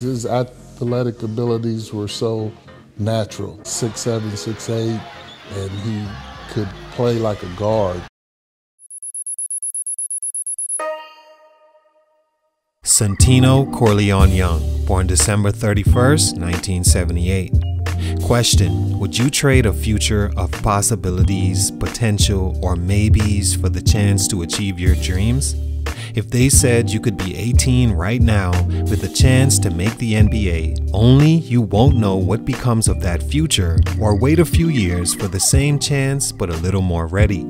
His athletic abilities were so natural, 6'7", 6'8", and he could play like a guard. Santino Korleone Young, born December 31st, 1978. Question: would you trade a future of possibilities, potential, or maybes for the chance to achieve your dreams? If they said you could be 18 right now with a chance to make the NBA, only you won't know what becomes of that future, or wait a few years for the same chance but a little more ready.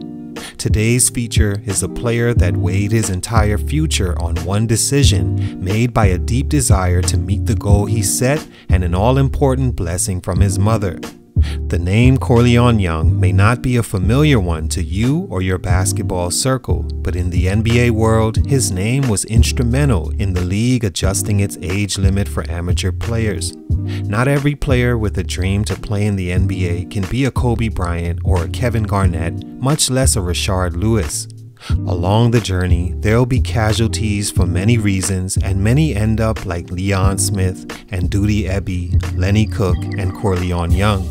Today's feature is a player that weighed his entire future on one decision made by a deep desire to meet the goal he set and an all-important blessing from his mother. The name Korleone Young may not be a familiar one to you or your basketball circle, but in the NBA world, his name was instrumental in the league adjusting its age limit for amateur players. Not every player with a dream to play in the NBA can be a Kobe Bryant or a Kevin Garnet, much less a Rashard Lewis. Along the journey, there'll be casualties for many reasons, and many end up like Leon Smith and Ndudi Ebi, Lenny, Cooke, and Korleone Young.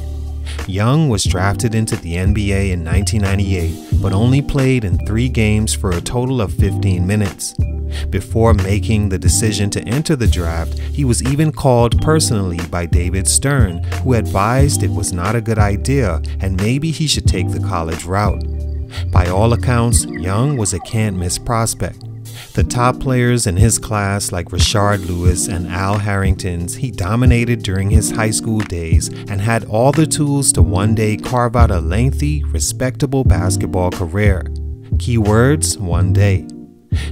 Young was drafted into the NBA in 1998, but only played in 3 games for a total of 15 minutes. Before making the decision to enter the draft, he was even called personally by David Stern, who advised it was not a good idea and maybe he should take the college route. By all accounts, Young was a can't-miss prospect. The top players in his class like Rashard Lewis and Al Harrington's, he dominated during his high school days and had all the tools to one day carve out a lengthy, respectable basketball career. Keywords: one day.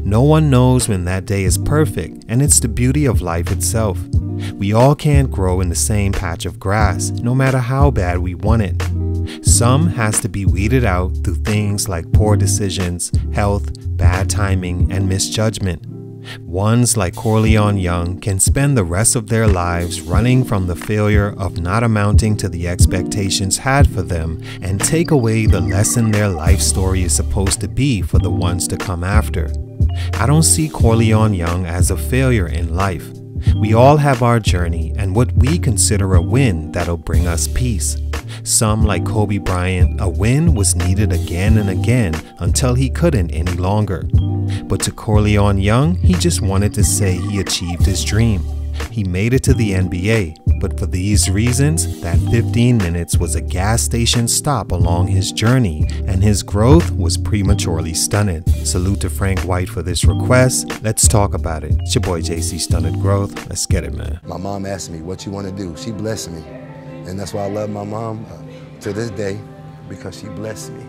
No one knows when that day is perfect, and it's the beauty of life itself. We all can't grow in the same patch of grass, no matter how bad we want it. Some has to be weeded out through things like poor decisions, health, bad timing, and misjudgment. Ones like Korleone Young can spend the rest of their lives running from the failure of not amounting to the expectations had for them and take away the lesson their life story is supposed to be for the ones to come after. I don't see Korleone Young as a failure in life. We all have our journey and what we consider a win that'll bring us peace. Some, like Kobe Bryant, a win was needed again and again until he couldn't any longer. But to Korleone Young, he just wanted to say he achieved his dream. He made it to the NBA, but for these reasons, that 15 minutes was a gas station stop along his journey, and his growth was prematurely stunted. Salute to Frank White for this request. Let's talk about it. It's your boy JC Stunted Growth. Let's get it, man. My mom asked me, what you want to do? She blessed me. And that's why I love my mom to this day, because she blessed me.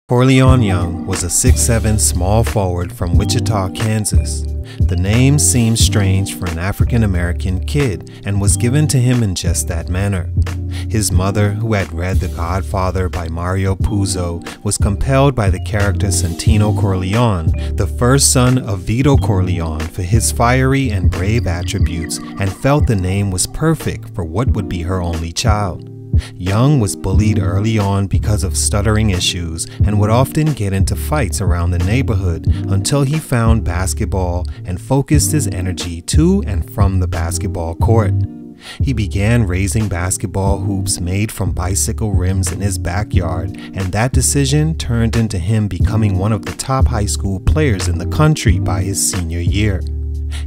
Korleone Young was a 6'7" small forward from Wichita, Kansas. The name seems strange for an African-American kid and was given to him in just that manner. His mother, who had read The Godfather by Mario Puzo, was compelled by the character Santino Korleone, the first son of Vito Corleone, for his fiery and brave attributes, and felt the name was perfect for what would be her only child. Young was bullied early on because of stuttering issues and would often get into fights around the neighborhood until he found basketball and focused his energy to and from the basketball court. He began raising basketball hoops made from bicycle rims in his backyard, and that decision turned into him becoming one of the top high school players in the country by his senior year.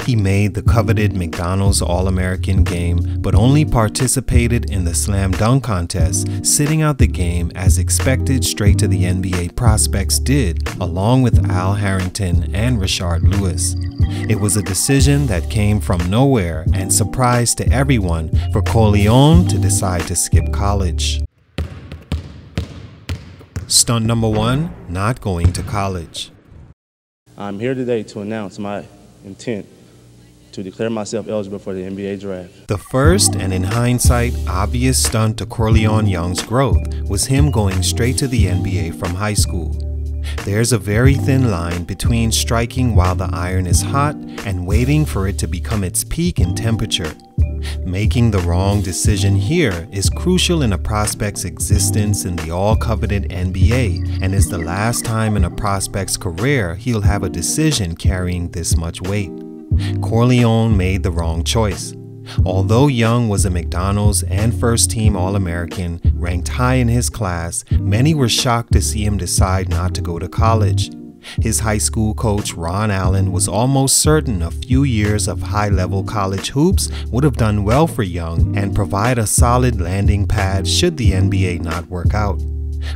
He made the coveted McDonald's All-American game, but only participated in the slam dunk contest, sitting out the game as expected straight to the NBA prospects did, along with Al Harrington and Rashard Lewis. It was a decision that came from nowhere and surprised to everyone for Korleone to decide to skip college. Stunt number 1, not going to college. I'm here today to announce my intent to declare myself eligible for the NBA draft. The first, and in hindsight, obvious stunt to Korleone Young's growth was him going straight to the NBA from high school. There's a very thin line between striking while the iron is hot and waiting for it to become its peak in temperature. Making the wrong decision here is crucial in a prospect's existence in the all-coveted NBA and is the last time in a prospect's career he'll have a decision carrying this much weight. Korleone made the wrong choice. Although Young was a McDonald's and first-team All-American, ranked high in his class, many were shocked to see him decide not to go to college. His high school coach, Ron Allen, was almost certain a few years of high-level college hoops would have done well for Young and provide a solid landing pad should the NBA not work out.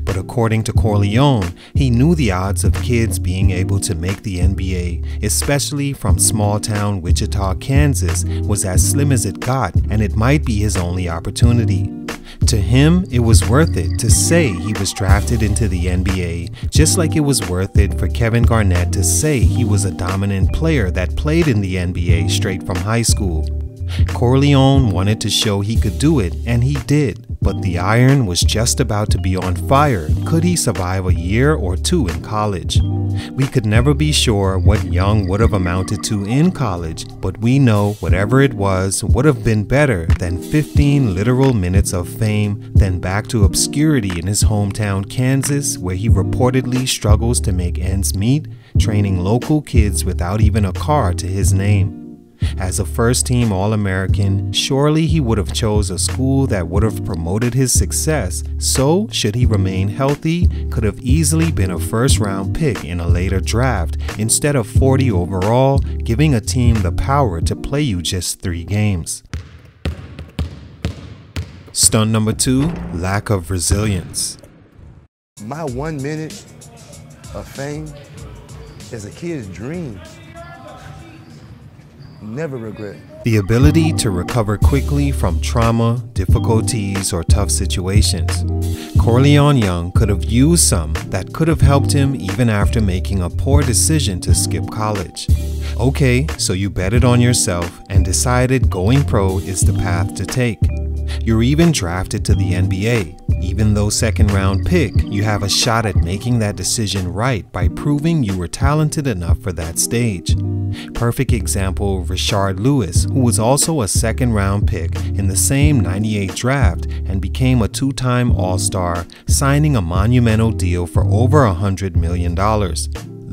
But according to Korleone, he knew the odds of kids being able to make the NBA, especially from small-town Wichita, Kansas, was as slim as it got, and it might be his only opportunity. To him, it was worth it to say he was drafted into the NBA, just like it was worth it for Kevin Garnet to say he was a dominant player that played in the NBA straight from high school. Korleone wanted to show he could do it, and he did, but the iron was just about to be on fire. Could he survive a year or two in college? We could never be sure what Young would have amounted to in college, but we know whatever it was would have been better than 15 literal minutes of fame, then back to obscurity in his hometown Kansas, where he reportedly struggles to make ends meet, training local kids without even a car to his name. As a first-team All-American, surely he would have chose a school that would have promoted his success, so should he remain healthy, could have easily been a first-round pick in a later draft instead of 40 overall, giving a team the power to play you just 3 games. Stunt number 2, lack of resilience. My 1 minute of fame is a kid's dream. Never regret. The ability to recover quickly from trauma, difficulties, or tough situations. Korleone Young could have used some that could have helped him even after making a poor decision to skip college. Okay, so you betted on yourself and decided going pro is the path to take. You're even drafted to the NBA. Even though second-round pick, you have a shot at making that decision right by proving you were talented enough for that stage. Perfect example, Rashard Lewis, who was also a second-round pick in the same '98 draft and became a 2-time All-Star, signing a monumental deal for over $100 million.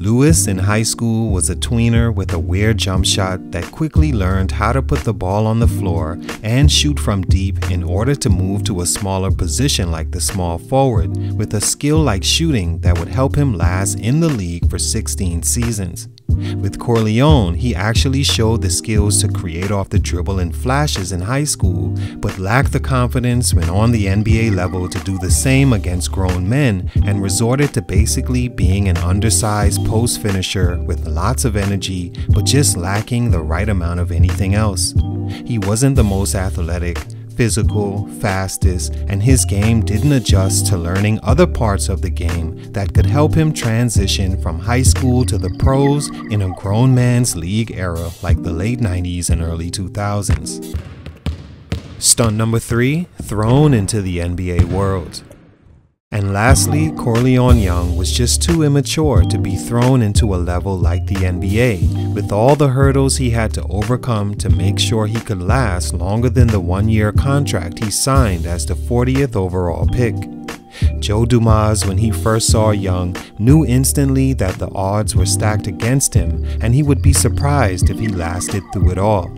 Lewis in high school was a tweener with a weird jump shot that quickly learned how to put the ball on the floor and shoot from deep in order to move to a smaller position like the small forward, with a skill like shooting that would help him last in the league for 16 seasons. With Korleone, he actually showed the skills to create off the dribble in flashes in high school, but lacked the confidence when on the NBA level to do the same against grown men and resorted to basically being an undersized post finisher with lots of energy, but just lacking the right amount of anything else. He wasn't the most athletic, physical, fastest, and his game didn't adjust to learning other parts of the game that could help him transition from high school to the pros in a grown man's league era like the late 90s and early 2000s. Stunt number 3, thrown into the NBA world. And lastly, Korleone Young was just too immature to be thrown into a level like the NBA, with all the hurdles he had to overcome to make sure he could last longer than the 1-year contract he signed as the 40th overall pick. Joe Dumas, when he first saw Young, knew instantly that the odds were stacked against him and he would be surprised if he lasted through it all.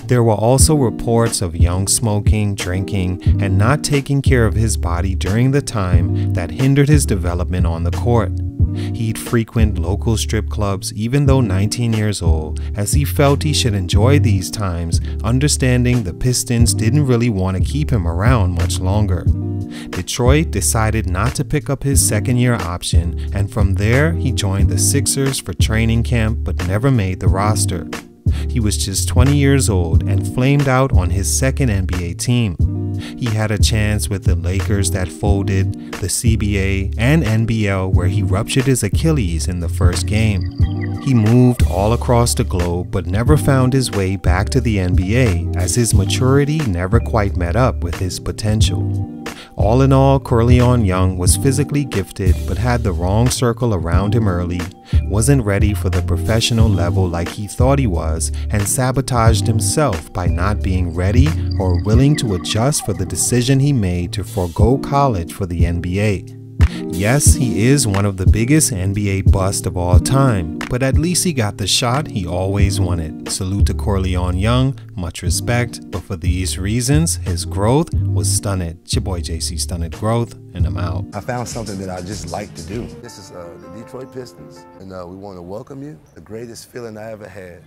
There were also reports of Young smoking, drinking, and not taking care of his body during the time that hindered his development on the court. He'd frequent local strip clubs even though 19 years old, as he felt he should enjoy these times, understanding the Pistons didn't really want to keep him around much longer. Detroit decided not to pick up his second-year option, and from there he joined the Sixers for training camp but never made the roster. He was just 20 years old and flamed out on his second NBA team. He had a chance with the Lakers that folded, the CBA, and NBL where he ruptured his Achilles in the first game. He moved all across the globe but never found his way back to the NBA as his maturity never quite met up with his potential. All in all, Korleone Young was physically gifted but had the wrong circle around him early, wasn't ready for the professional level like he thought he was, and sabotaged himself by not being ready or willing to adjust for the decision he made to forego college for the NBA. Yes, he is one of the biggest NBA busts of all time, but at least he got the shot he always wanted. Salute to Korleone Young, much respect, but for these reasons, his growth was stunted. It's your boy JC Stunted Growth, and I'm out. I found something that I just like to do. This is the Detroit Pistons, and we want to welcome you. The greatest feeling I ever had.